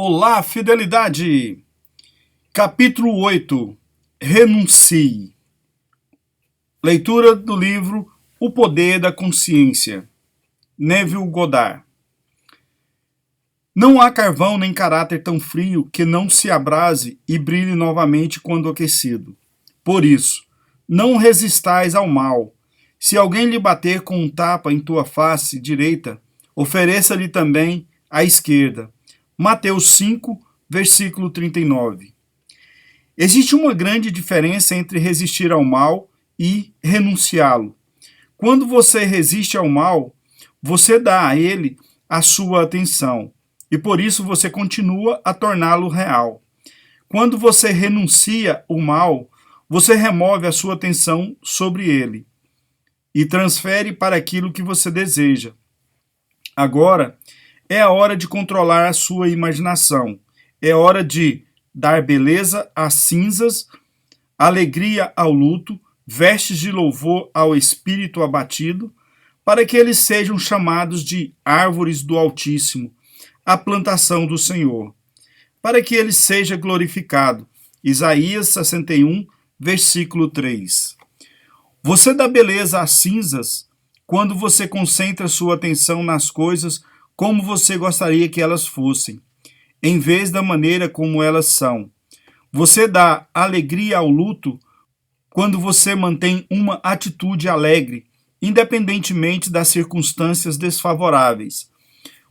Olá, fidelidade! Capítulo 8. Renuncie. Leitura do livro O Poder da Consciência. Neville Goddard. Não há carvão nem caráter tão frio que não se abrase e brilhe novamente quando aquecido. Por isso, não resistais ao mal. Se alguém lhe bater com um tapa em tua face direita, ofereça-lhe também a esquerda. Mateus 5, versículo 39. Existe uma grande diferença entre resistir ao mal e renunciá-lo. Quando você resiste ao mal, você dá a ele a sua atenção, e por isso você continua a torná-lo real. Quando você renuncia o mal, você remove a sua atenção sobre ele e transfere para aquilo que você deseja. Agora, é a hora de controlar a sua imaginação. É hora de dar beleza às cinzas, alegria ao luto, vestes de louvor ao espírito abatido, para que eles sejam chamados de árvores do Altíssimo, a plantação do Senhor, para que ele seja glorificado. Isaías 61, versículo 3. Você dá beleza às cinzas quando você concentra sua atenção nas coisas como você gostaria que elas fossem, em vez da maneira como elas são. Você dá alegria ao luto quando você mantém uma atitude alegre, independentemente das circunstâncias desfavoráveis.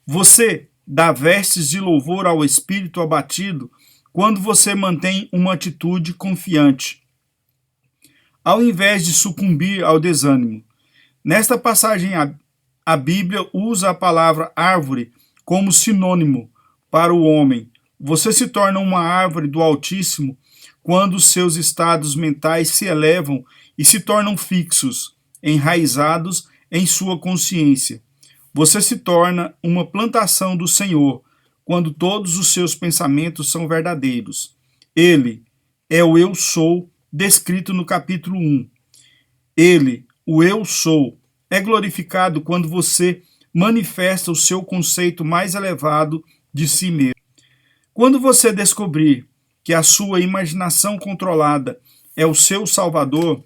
Você dá vestes de louvor ao espírito abatido quando você mantém uma atitude confiante, ao invés de sucumbir ao desânimo. Nesta passagem, a Bíblia usa a palavra árvore como sinônimo para o homem. Você se torna uma árvore do Altíssimo quando seus estados mentais se elevam e se tornam fixos, enraizados em sua consciência. Você se torna uma plantação do Senhor quando todos os seus pensamentos são verdadeiros. Ele é o Eu Sou, descrito no capítulo 1. Ele, o Eu Sou, é glorificado quando você manifesta o seu conceito mais elevado de si mesmo. Quando você descobrir que a sua imaginação controlada é o seu Salvador,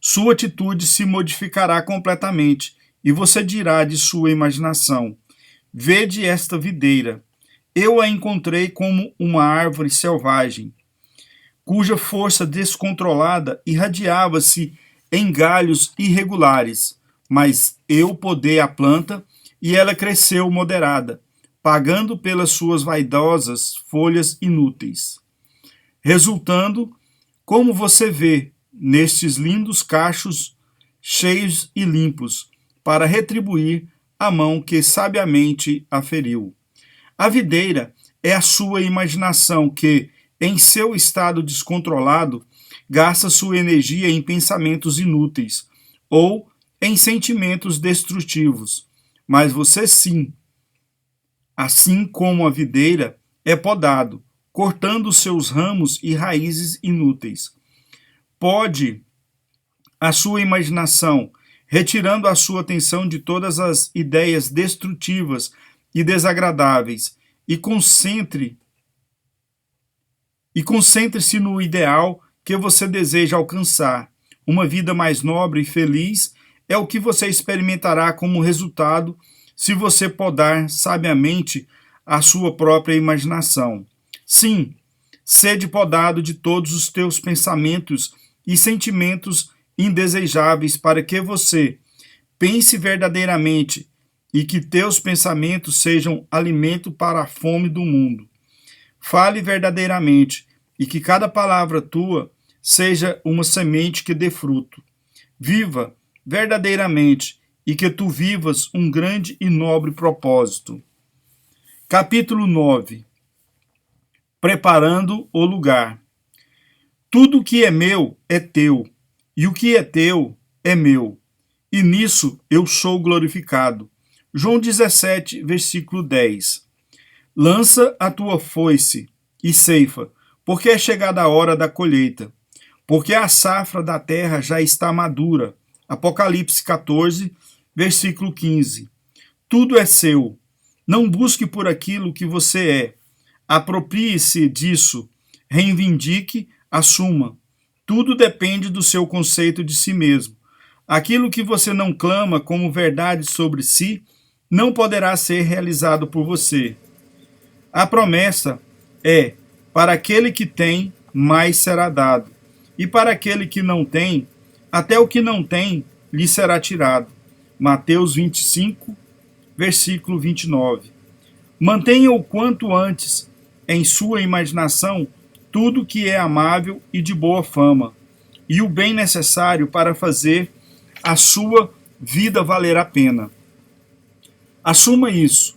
sua atitude se modificará completamente e você dirá de sua imaginação: vede esta videira, eu a encontrei como uma árvore selvagem, cuja força descontrolada irradiava-se em galhos irregulares, mas eu podei a planta e ela cresceu moderada, pagando pelas suas vaidosas folhas inúteis. Resultando, como você vê, nestes lindos cachos cheios e limpos, para retribuir a mão que sabiamente a feriu. A videira é a sua imaginação que, em seu estado descontrolado, gasta sua energia em pensamentos inúteis ou em sentimentos destrutivos. Mas você sim, assim como a videira, é podado, cortando seus ramos e raízes inúteis. Pode a sua imaginação, retirando a sua atenção de todas as ideias destrutivas e desagradáveis, e concentre-se no ideal que você deseja alcançar. Uma vida mais nobre e feliz é o que você experimentará como resultado se você podar sabiamente a sua própria imaginação. Sim, sede podado de todos os teus pensamentos e sentimentos indesejáveis para que você pense verdadeiramente e que teus pensamentos sejam alimento para a fome do mundo. Fale verdadeiramente e que cada palavra tua seja uma semente que dê fruto. Viva verdadeiramente e que tu vivas um grande e nobre propósito. Capítulo 9. Preparando o lugar. Tudo o que é meu é teu, e o que é teu é meu, e nisso eu sou glorificado. João 17, versículo 10. Lança a tua foice e ceifa, porque é chegada a hora da colheita, porque a safra da terra já está madura. Apocalipse 14, versículo 15. Tudo é seu, Não busque por aquilo que você é. Aproprie-se disso, reivindique, assuma. Tudo depende do seu conceito de si mesmo. Aquilo que você não clama como verdade sobre si não poderá ser realizado por você. A promessa é: para aquele que tem, mais será dado, e para aquele que não tem, até o que não tem lhe será tirado. Mateus 25, versículo 29. Mantenha o quanto antes em sua imaginação tudo que é amável e de boa fama, e o bem necessário para fazer a sua vida valer a pena. Assuma isso.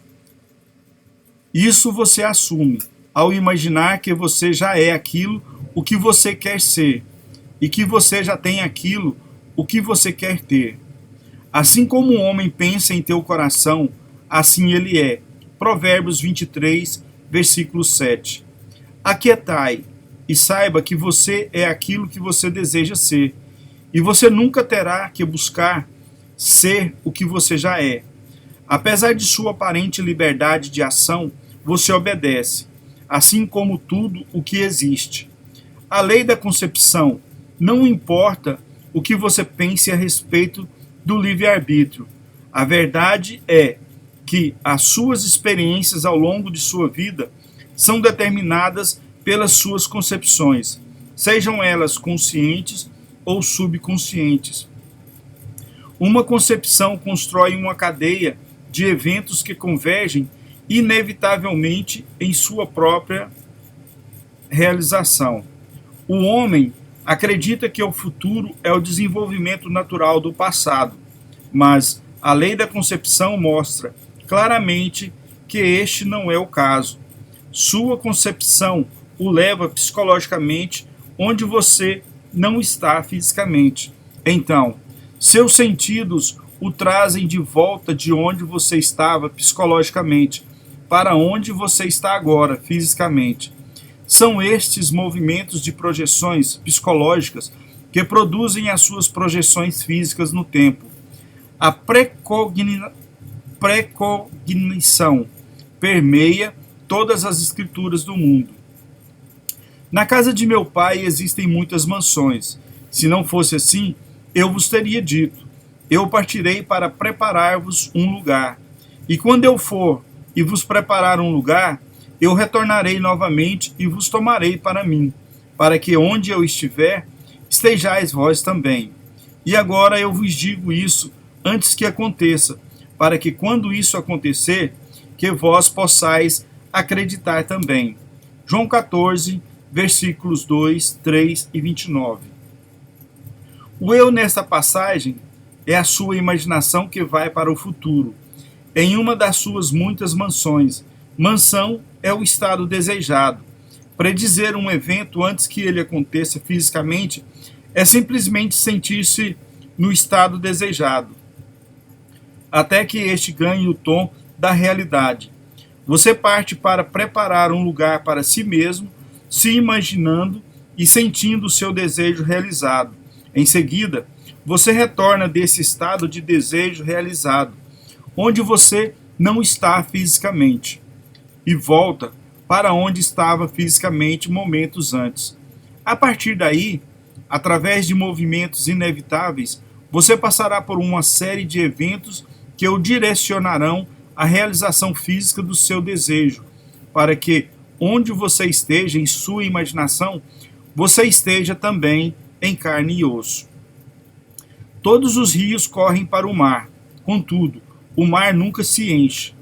Isso você assume ao imaginar que você já é aquilo o que você quer ser e que você já tem aquilo o que você quer ter. Assim como o homem pensa em teu coração, assim ele é. Provérbios 23, versículo 7. Aquietai e saiba que você é aquilo que você deseja ser, e você nunca terá que buscar ser o que você já é. Apesar de sua aparente liberdade de ação, você obedece, assim como tudo o que existe. A lei da concepção: não importa o que você pense a respeito do livre-arbítrio. A verdade é que as suas experiências ao longo de sua vida são determinadas pelas suas concepções, sejam elas conscientes ou subconscientes. Uma concepção constrói uma cadeia de eventos que convergem inevitavelmente em sua própria realização. O homem acredita que o futuro é o desenvolvimento natural do passado, mas a lei da concepção mostra claramente que este não é o caso. Sua concepção o leva psicologicamente onde você não está fisicamente. Então, seus sentidos o trazem de volta de onde você estava psicologicamente para onde você está agora fisicamente. São estes movimentos de projeções psicológicas que produzem as suas projeções físicas no tempo. A precognição permeia todas as escrituras do mundo. Na casa de meu pai existem muitas mansões. Se não fosse assim, eu vos teria dito: eu partirei para preparar-vos um lugar. E quando eu for e vos preparar um lugar, eu retornarei novamente e vos tomarei para mim, para que onde eu estiver, estejais vós também. E agora eu vos digo isso antes que aconteça, para que quando isso acontecer, que vós possais acreditar também. João 14, versículos 2, 3 e 29. O eu nesta passagem é a sua imaginação que vai para o futuro, em uma das suas muitas mansões. Mansão é o estado desejado. Predizer um evento antes que ele aconteça fisicamente é simplesmente sentir-se no estado desejado, até que este ganhe o tom da realidade. Você parte para preparar um lugar para si mesmo, se imaginando e sentindo o seu desejo realizado. Em seguida, você retorna desse estado de desejo realizado, onde você não está fisicamente, e volta para onde estava fisicamente momentos antes. A partir daí, através de movimentos inevitáveis, você passará por uma série de eventos que o direcionarão à realização física do seu desejo, para que, onde você esteja em sua imaginação, você esteja também em carne e osso. Todos os rios correm para o mar, contudo, o mar nunca se enche.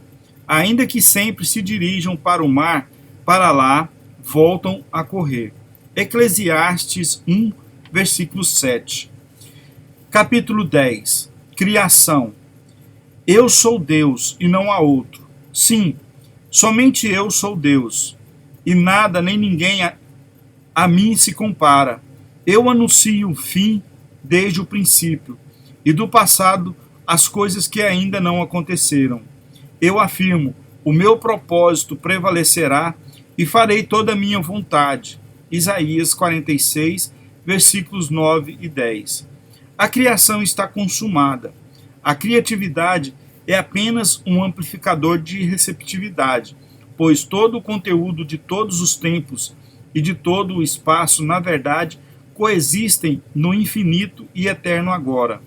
Ainda que sempre se dirijam para o mar, para lá voltam a correr. Eclesiastes 1, versículo 7. Capítulo 10. Criação. Eu sou Deus e não há outro. Sim, somente eu sou Deus, e nada nem ninguém a mim se compara. Eu anuncio o fim desde o princípio, e do passado as coisas que ainda não aconteceram. Eu afirmo: o meu propósito prevalecerá e farei toda a minha vontade. Isaías 46, versículos 9 e 10. A criação está consumada. A criatividade é apenas um amplificador de receptividade, pois todo o conteúdo de todos os tempos e de todo o espaço, na verdade, coexistem no infinito e eterno agora.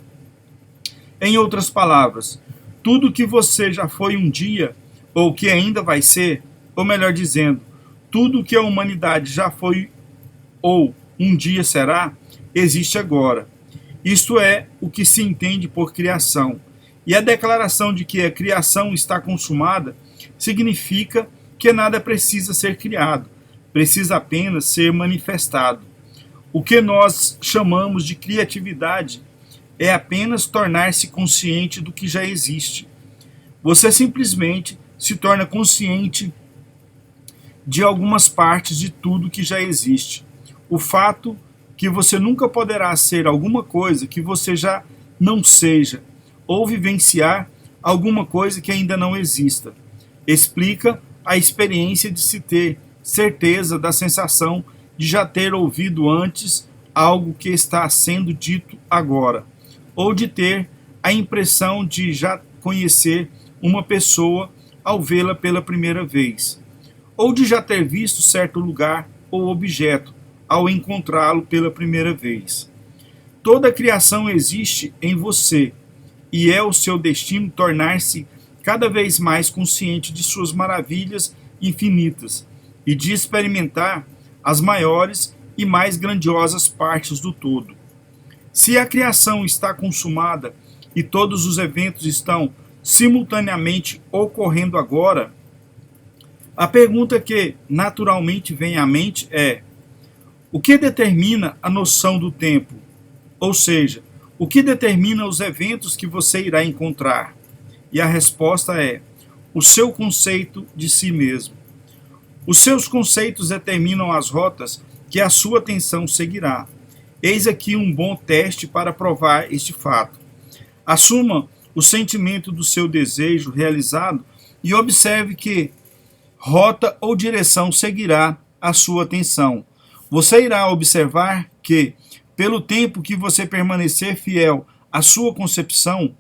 Em outras palavras, tudo que você já foi um dia, ou que ainda vai ser, ou melhor dizendo, tudo que a humanidade já foi ou um dia será, existe agora. Isto é o que se entende por criação. E a declaração de que a criação está consumada significa que nada precisa ser criado, precisa apenas ser manifestado. O que nós chamamos de criatividade é apenas tornar-se consciente do que já existe. Você simplesmente se torna consciente de algumas partes de tudo que já existe. O fato que você nunca poderá ser alguma coisa que você já não seja, ou vivenciar alguma coisa que ainda não exista, explica a experiência de se ter certeza da sensação de já ter ouvido antes algo que está sendo dito agora, ou de ter a impressão de já conhecer uma pessoa ao vê-la pela primeira vez, ou de já ter visto certo lugar ou objeto ao encontrá-lo pela primeira vez. Toda a criação existe em você, e é o seu destino tornar-se cada vez mais consciente de suas maravilhas infinitas e de experimentar as maiores e mais grandiosas partes do todo. Se a criação está consumada e todos os eventos estão simultaneamente ocorrendo agora, a pergunta que naturalmente vem à mente é: o que determina a noção do tempo? Ou seja, o que determina os eventos que você irá encontrar? E a resposta é: o seu conceito de si mesmo. Os seus conceitos determinam as rotas que a sua atenção seguirá. Eis aqui um bom teste para provar este fato. Assuma o sentimento do seu desejo realizado e observe que rota ou direção seguirá a sua atenção. Você irá observar que, pelo tempo que você permanecer fiel à sua concepção,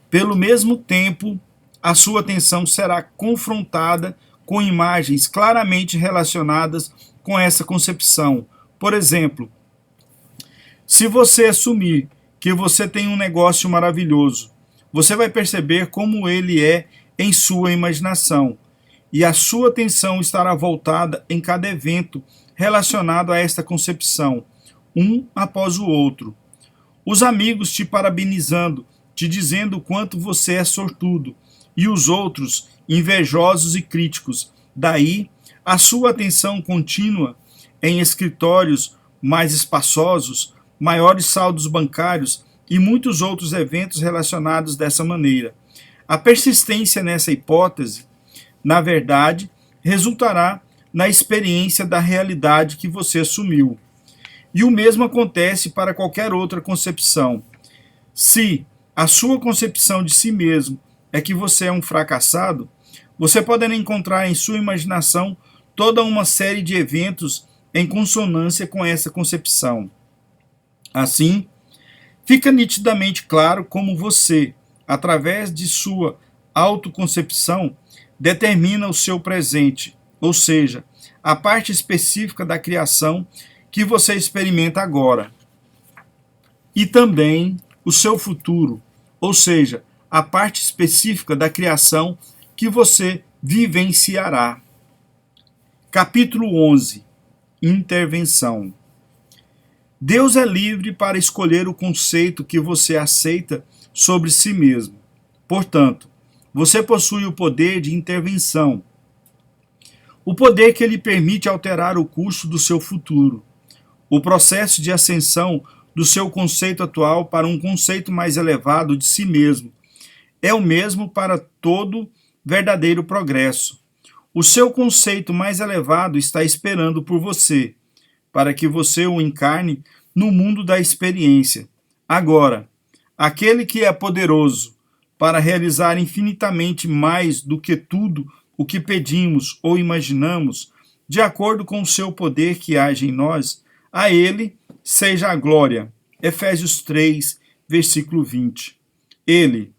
pelo mesmo tempo, a sua atenção será confrontada com imagens claramente relacionadas com essa concepção. Por exemplo, se você assumir que você tem um negócio maravilhoso, você vai perceber como ele é em sua imaginação, e a sua atenção estará voltada em cada evento relacionado a esta concepção, um após o outro. Os amigos te parabenizando, te dizendo o quanto você é sortudo, e os outros invejosos e críticos. Daí, a sua atenção contínua em escritórios mais espaçosos, maiores saldos bancários e muitos outros eventos relacionados dessa maneira. A persistência nessa hipótese, na verdade, resultará na experiência da realidade que você assumiu. E o mesmo acontece para qualquer outra concepção. Se a sua concepção de si mesmo é que você é um fracassado, você poderá encontrar em sua imaginação toda uma série de eventos em consonância com essa concepção. Assim, fica nitidamente claro como você, através de sua autoconcepção, determina o seu presente, ou seja, a parte específica da criação que você experimenta agora, e também o seu futuro, ou seja, a parte específica da criação que você vivenciará. Capítulo 11. Intervenção. Deus é livre para escolher o conceito que você aceita sobre si mesmo. Portanto, você possui o poder de intervenção, o poder que lhe permite alterar o curso do seu futuro. O processo de ascensão do seu conceito atual para um conceito mais elevado de si mesmo é o mesmo para todo verdadeiro progresso. O seu conceito mais elevado está esperando por você, para que você o encarne no mundo da experiência. Agora, aquele que é poderoso para realizar infinitamente mais do que tudo o que pedimos ou imaginamos, de acordo com o seu poder que age em nós, a ele seja a glória. Efésios 3, versículo 20. Ele,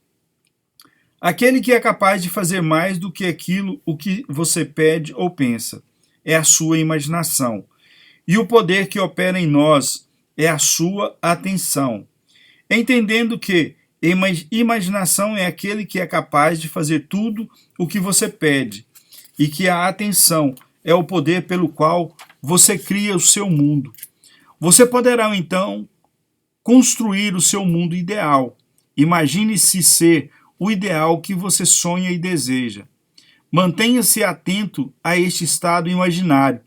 Aquele que é capaz de fazer mais do que aquilo o que você pede ou pensa. É a sua imaginação. E o poder que opera em nós é a sua atenção. Entendendo que imaginação é aquele que é capaz de fazer tudo o que você pede, e que a atenção é o poder pelo qual você cria o seu mundo. Você poderá então construir o seu mundo ideal. Imagine-se ser o ideal que você sonha e deseja. Mantenha-se atento a este estado imaginário.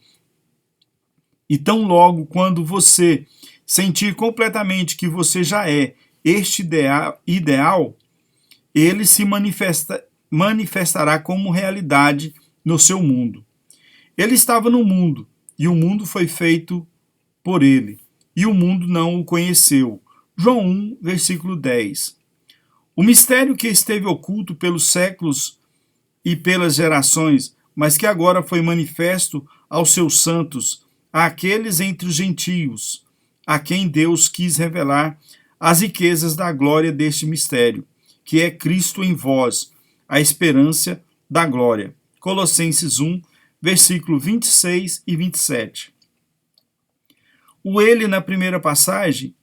E tão logo quando você sentir completamente que você já é este ideal, ele se manifestará como realidade no seu mundo. Ele estava no mundo, e o mundo foi feito por ele, e o mundo não o conheceu. João 1, versículo 10. O mistério que esteve oculto pelos séculos e pelas gerações, mas que agora foi manifesto aos seus santos, àqueles entre os gentios, a quem Deus quis revelar as riquezas da glória deste mistério, que é Cristo em vós, a esperança da glória. Colossenses 1, versículo 26 e 27. O ele, na primeira passagem,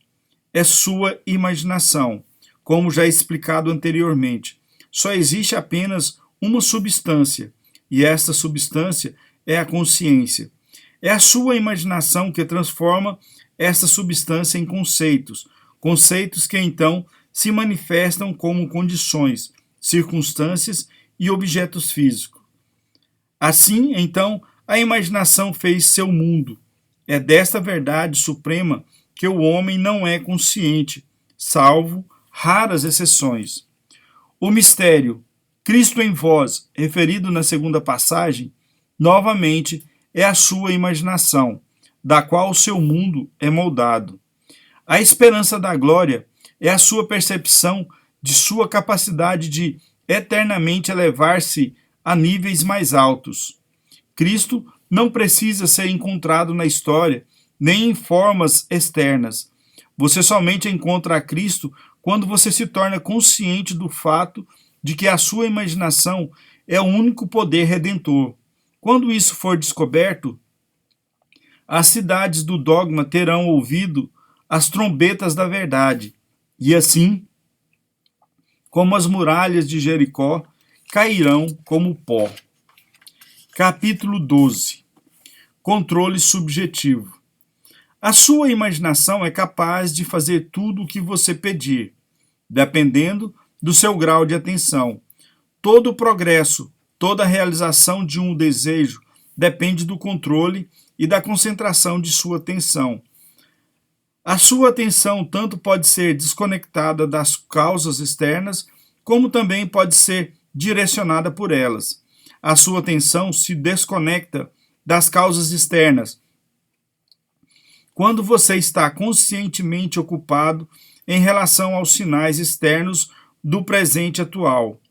é sua imaginação, como já explicado anteriormente. Só existe apenas uma substância, e esta substância é a consciência. É a sua imaginação que transforma esta substância em conceitos, conceitos que então se manifestam como condições, circunstâncias e objetos físicos. Assim, então, a imaginação fez seu mundo. É desta verdade suprema que o homem não é consciente, salvo raras exceções. O mistério, Cristo em vós, referido na segunda passagem, novamente é a sua imaginação, da qual o seu mundo é moldado. A esperança da glória é a sua percepção de sua capacidade de eternamente elevar-se a níveis mais altos. Cristo não precisa ser encontrado na história, nem em formas externas. Você somente encontra a Cristo quando você se torna consciente do fato de que a sua imaginação é o único poder redentor. Quando isso for descoberto, as cidades do dogma terão ouvido as trombetas da verdade, e assim, como as muralhas de Jericó, cairão como pó. Capítulo 12. Controle subjetivo. A sua imaginação é capaz de fazer tudo o que você pedir, dependendo do seu grau de atenção. Todo o progresso, toda a realização de um desejo depende do controle e da concentração de sua atenção. A sua atenção tanto pode ser desconectada das causas externas, como também pode ser direcionada por elas. A sua atenção se desconecta das causas externas quando você está conscientemente ocupado em relação aos sinais externos do presente atual.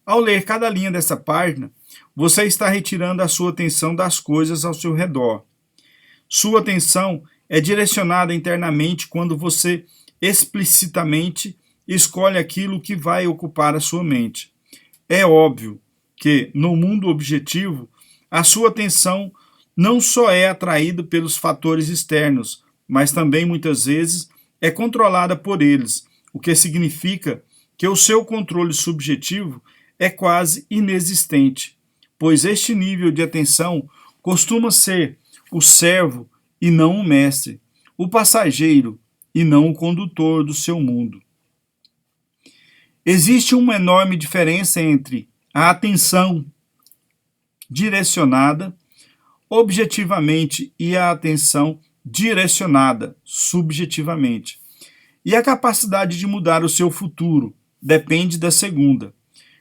Ao ler cada linha dessa página, você está retirando a sua atenção das coisas ao seu redor. Sua atenção é direcionada internamente quando você explicitamente escolhe aquilo que vai ocupar a sua mente. É óbvio que, no mundo objetivo, a sua atenção não só é atraída pelos fatores externos, mas também muitas vezes é controlada por eles, o que significa que o seu controle subjetivo é quase inexistente, pois este nível de atenção costuma ser o servo e não o mestre, o passageiro e não o condutor do seu mundo. Existe uma enorme diferença entre a atenção direcionada objetivamente e a atenção direcionada subjetivamente. E a capacidade de mudar o seu futuro depende da segunda.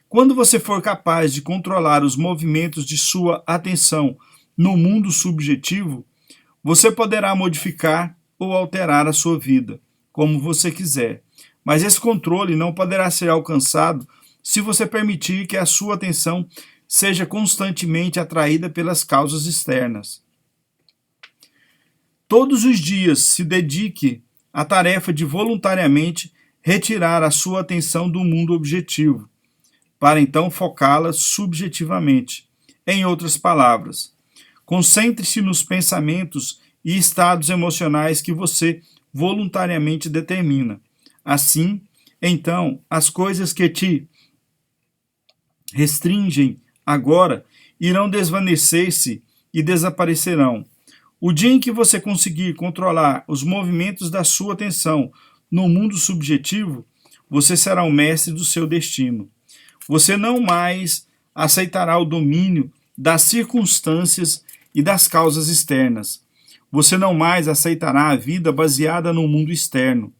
Quando você for capaz de controlar os movimentos de sua atenção no mundo subjetivo, você poderá modificar ou alterar a sua vida, como você quiser. Mas esse controle não poderá ser alcançado se você permitir que a sua atenção seja constantemente atraída pelas causas externas. Todos os dias se dedique à tarefa de voluntariamente retirar a sua atenção do mundo objetivo. para então focá-la subjetivamente. Em outras palavras, concentre-se nos pensamentos e estados emocionais que você voluntariamente determina. Assim, então, as coisas que te restringem agora irão desvanecer-se e desaparecerão. O dia em que você conseguir controlar os movimentos da sua atenção no mundo subjetivo, você será o mestre do seu destino. Você não mais aceitará o domínio das circunstâncias e das causas externas. Você não mais aceitará a vida baseada no mundo externo,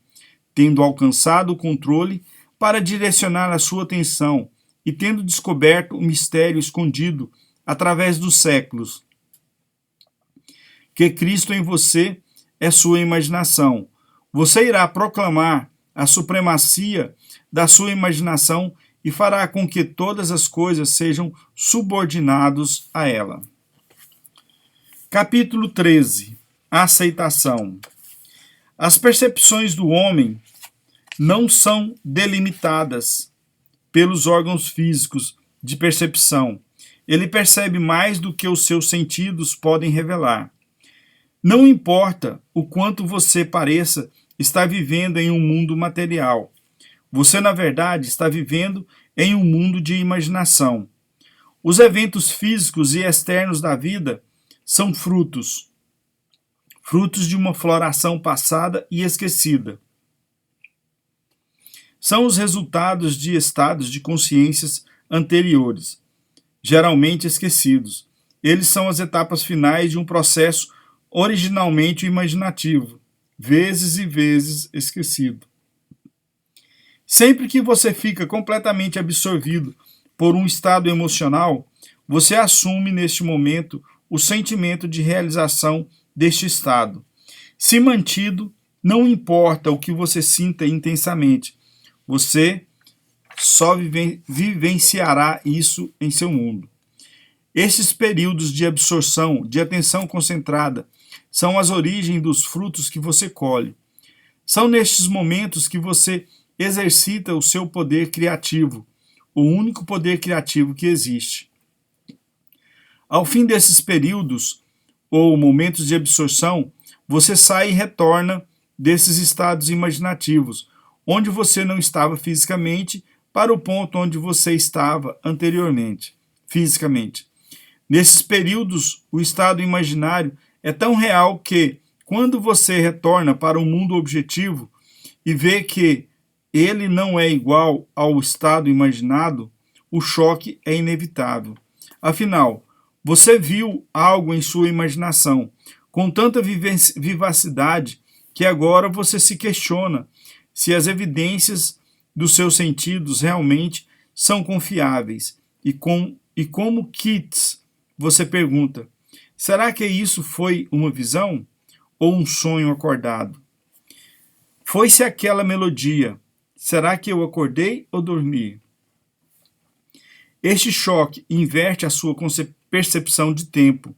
tendo alcançado o controle para direcionar a sua atenção e tendo descoberto o mistério escondido através dos séculos. Que Cristo em você é sua imaginação. Você irá proclamar a supremacia da sua imaginação e fará com que todas as coisas sejam subordinados a ela. Capítulo 13. Aceitação. As percepções do homem não são delimitadas pelos órgãos físicos de percepção. Ele percebe mais do que os seus sentidos podem revelar. Não importa o quanto você pareça estar vivendo em um mundo material. Você, na verdade, está vivendo em um mundo de imaginação. Os eventos físicos e externos da vida são frutos de uma floração passada e esquecida. São os resultados de estados de consciências anteriores, geralmente esquecidos. Eles são as etapas finais de um processo originalmente imaginativo, vezes e vezes esquecido. Sempre que você fica completamente absorvido por um estado emocional, você assume neste momento o sentimento de realização deste estado. Se mantido, não importa o que você sinta intensamente, você só vivenciará isso em seu mundo. Estes períodos de absorção, de atenção concentrada, são as origens dos frutos que você colhe. São nestes momentos que você exercita o seu poder criativo, o único poder criativo que existe. Ao fim desses períodos, ou momentos de absorção, você sai e retorna desses estados imaginativos, onde você não estava fisicamente, para o ponto onde você estava anteriormente, fisicamente. Nesses períodos, o estado imaginário é tão real que, quando você retorna para o mundo objetivo e vê que ele não é igual ao estado imaginado, o choque é inevitável. Afinal, você viu algo em sua imaginação com tanta vivacidade que agora você se questiona se as evidências dos seus sentidos realmente são confiáveis. E como Keats, você pergunta, será que isso foi uma visão ou um sonho acordado? Foi-se aquela melodia, será que eu acordei ou dormi? Este choque inverte a sua percepção de tempo.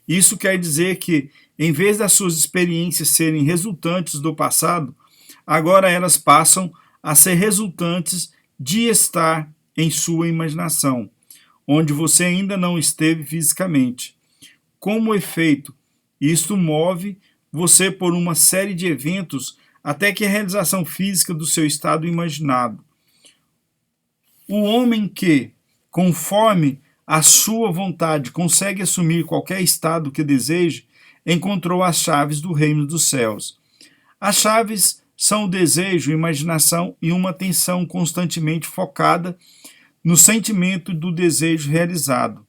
Isso quer dizer que, em vez das suas experiências serem resultantes do passado, agora elas passam a ser resultantes de estar em sua imaginação, onde você ainda não esteve fisicamente. Como efeito, isto move você por uma série de eventos até que a realização física do seu estado imaginado. O homem que, conforme a sua vontade, consegue assumir qualquer estado que deseje, encontrou as chaves do reino dos céus. As chaves são o desejo, a imaginação e uma atenção constantemente focada no sentimento do desejo realizado.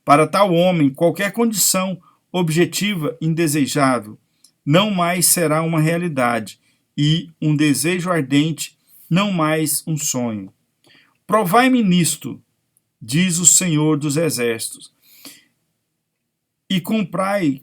Para tal homem, qualquer condição objetiva indesejável não mais será uma realidade e um desejo ardente não mais um sonho. Provai-me nisto, diz o Senhor dos Exércitos, e comprovai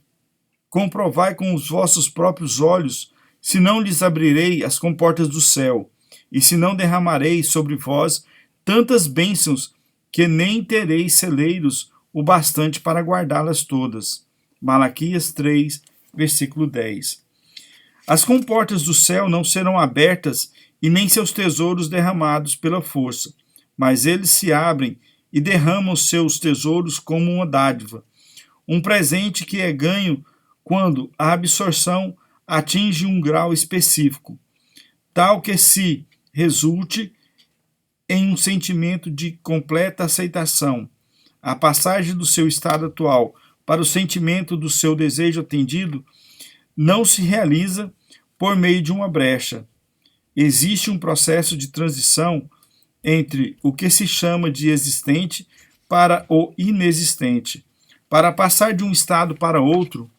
com os vossos próprios olhos, se não lhes abrirei as comportas do céu, e se não derramarei sobre vós tantas bênçãos que nem tereis celeiros o bastante para guardá-las todas. Malaquias 3, versículo 10. As comportas do céu não serão abertas e nem seus tesouros derramados pela força, mas eles se abrem e derramam seus tesouros como uma dádiva, um presente que é ganho quando a absorção atinge um grau específico, tal que se resulte em um sentimento de completa aceitação. A passagem do seu estado atual para o sentimento do seu desejo atendido não se realiza por meio de uma brecha. Existe um processo de transição entre o que se chama de existente para o inexistente. Para passar de um estado para outro,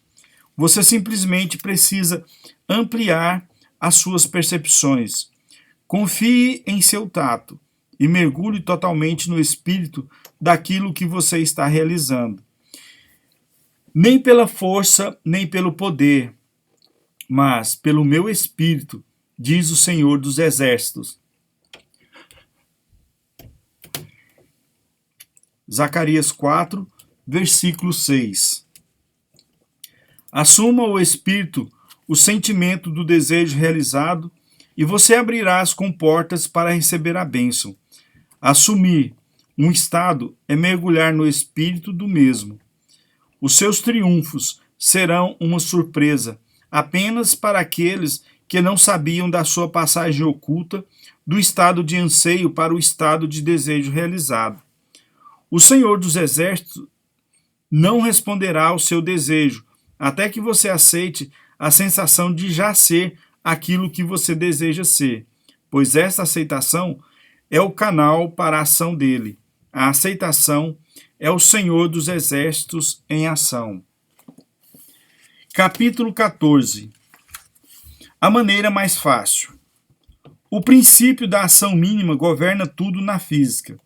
você simplesmente precisa ampliar as suas percepções. Confie em seu tato e mergulhe totalmente no espírito daquilo que você está realizando. Nem pela força, nem pelo poder, mas pelo meu espírito, diz o Senhor dos Exércitos. Zacarias 4, versículo 6. Assuma o espírito, o sentimento do desejo realizado, e você abrirá as comportas para receber a bênção. Assumir um estado é mergulhar no espírito do mesmo. Os seus triunfos serão uma surpresa apenas para aqueles que não sabiam da sua passagem oculta do estado de anseio para o estado de desejo realizado. O Senhor dos Exércitos não responderá ao seu desejo até que você aceite a sensação de já ser aquilo que você deseja ser, pois essa aceitação é o canal para a ação dele. A aceitação é o Senhor dos Exércitos em ação. Capítulo 14. A maneira mais fácil. O princípio da ação mínima governa tudo na física,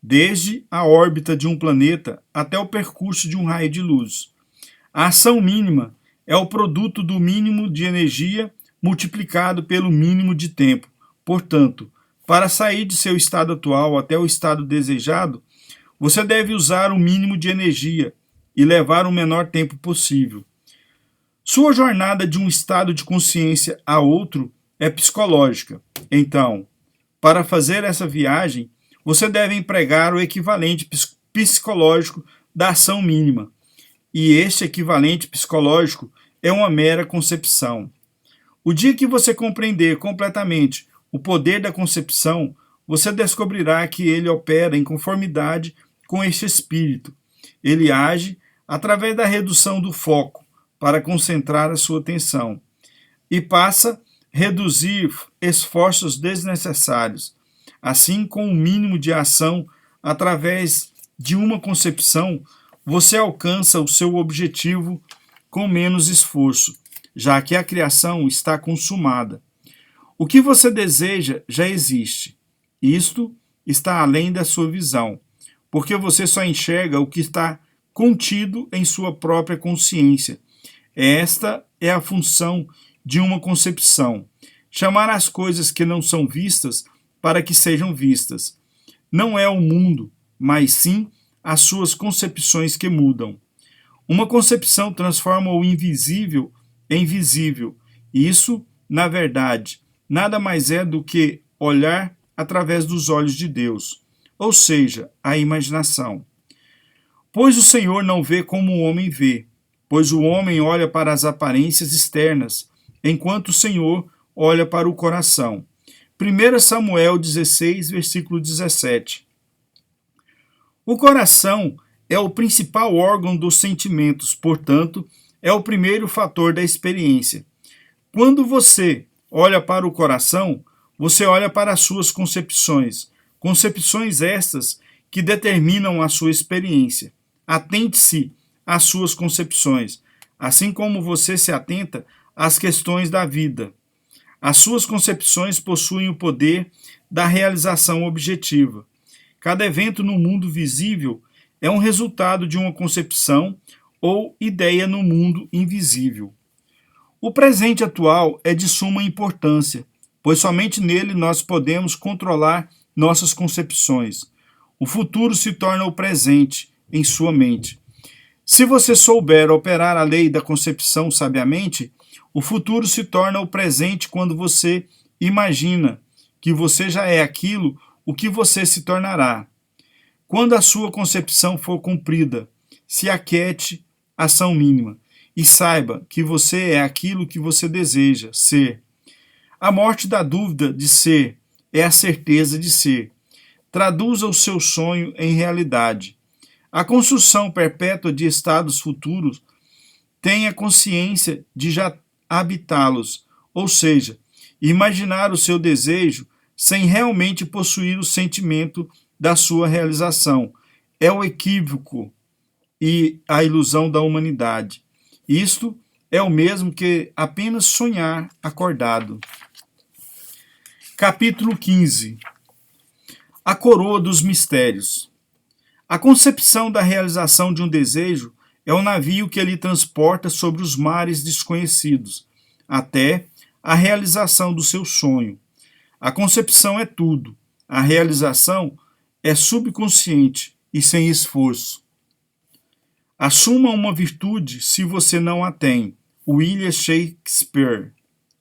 desde a órbita de um planeta até o percurso de um raio de luz. A ação mínima é o produto do mínimo de energia multiplicado pelo mínimo de tempo. Portanto, para sair de seu estado atual até o estado desejado, você deve usar o mínimo de energia e levar o menor tempo possível. Sua jornada de um estado de consciência a outro é psicológica. Então, para fazer essa viagem, você deve empregar o equivalente psicológico da ação mínima. E este equivalente psicológico é uma mera concepção. O dia que você compreender completamente o poder da concepção, você descobrirá que ele opera em conformidade com este espírito. Ele age através da redução do foco para concentrar a sua atenção e passa a reduzir esforços desnecessários. Assim, com o mínimo de ação através de uma concepção, você alcança o seu objetivo com menos esforço, já que a criação está consumada. O que você deseja já existe. Isto está além da sua visão, porque você só enxerga o que está contido em sua própria consciência. Esta é a função de uma concepção: chamar as coisas que não são vistas para que sejam vistas. Não é o mundo, mas sim as suas concepções que mudam. Uma concepção transforma o invisível em visível. Isso, na verdade, nada mais é do que olhar através dos olhos de Deus, ou seja, a imaginação. Pois o Senhor não vê como o homem vê, pois o homem olha para as aparências externas, enquanto o Senhor olha para o coração. 1 Samuel 16, versículo 17. O coração é o principal órgão dos sentimentos, portanto, é o primeiro fator da experiência. Quando você olha para o coração, você olha para as suas concepções. Concepções estas que determinam a sua experiência. Atente-se às suas concepções, assim como você se atenta às questões da vida. As suas concepções possuem o poder da realização objetiva. Cada evento no mundo visível é um resultado de uma concepção ou ideia no mundo invisível. O presente atual é de suma importância, pois somente nele nós podemos controlar nossas concepções. O futuro se torna o presente em sua mente. Se você souber operar a lei da concepção sabiamente, o futuro se torna o presente quando você imagina que você já é aquilo o que você se tornará. Quando a sua concepção for cumprida, se aquiete, ação mínima, e saiba que você é aquilo que você deseja ser. A morte da dúvida de ser é a certeza de ser. Traduza o seu sonho em realidade. A construção perpétua de estados futuros tem a consciência de já habitá-los, ou seja, imaginar o seu desejo sem realmente possuir o sentimento da sua realização. É o equívoco e a ilusão da humanidade. Isto é o mesmo que apenas sonhar acordado. Capítulo 15. A coroa dos mistérios. A concepção da realização de um desejo é o navio que ele transporta sobre os mares desconhecidos, até a realização do seu sonho. A concepção é tudo. A realização é subconsciente e sem esforço. Assuma uma virtude se você não a tem. William Shakespeare,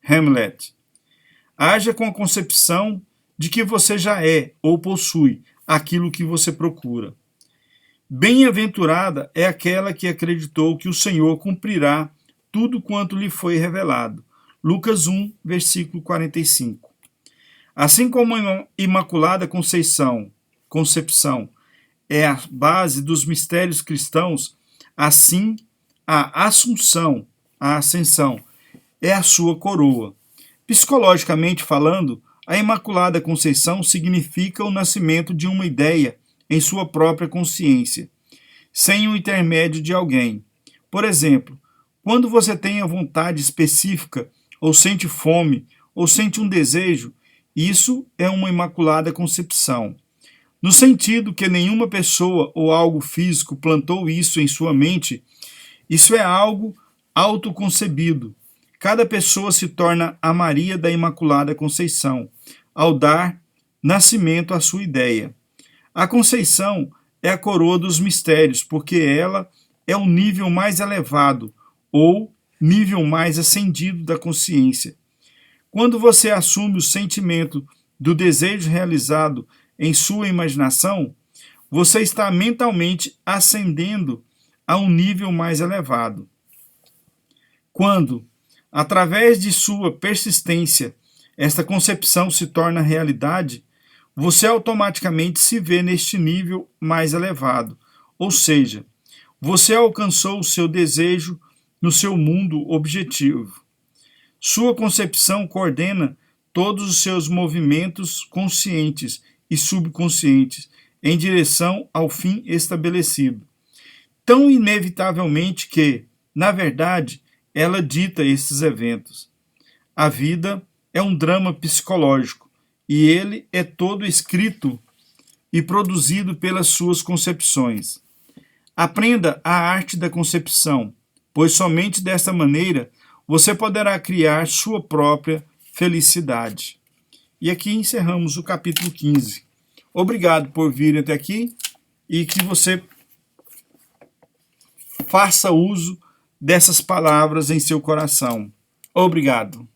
Hamlet. Haja com a concepção de que você já é ou possui aquilo que você procura. Bem-aventurada é aquela que acreditou que o Senhor cumprirá tudo quanto lhe foi revelado. Lucas 1, versículo 45. Assim como a Imaculada Concepção é a base dos mistérios cristãos, assim a Assunção, a Ascensão, é a sua coroa. Psicologicamente falando, a Imaculada Conceição significa o nascimento de uma ideia em sua própria consciência, sem o intermédio de alguém. Por exemplo, quando você tem a vontade específica, ou sente fome, ou sente um desejo, isso é uma Imaculada Concepção. No sentido que nenhuma pessoa ou algo físico plantou isso em sua mente, isso é algo autoconcebido. Cada pessoa se torna a Maria da Imaculada Conceição, ao dar nascimento à sua ideia. A Conceição é a coroa dos mistérios, porque ela é o nível mais elevado, ou nível mais ascendido da consciência. Quando você assume o sentimento do desejo realizado em sua imaginação, você está mentalmente ascendendo a um nível mais elevado. Quando, através de sua persistência, esta concepção se torna realidade, você automaticamente se vê neste nível mais elevado, ou seja, você alcançou o seu desejo no seu mundo objetivo. Sua concepção coordena todos os seus movimentos conscientes e subconscientes em direção ao fim estabelecido, tão inevitavelmente que, na verdade, ela dita esses eventos. A vida é um drama psicológico e ele é todo escrito e produzido pelas suas concepções. Aprenda a arte da concepção, pois somente desta maneira você poderá criar sua própria felicidade. E aqui encerramos o capítulo 15. Obrigado por vir até aqui e que você faça uso dessas palavras em seu coração. Obrigado.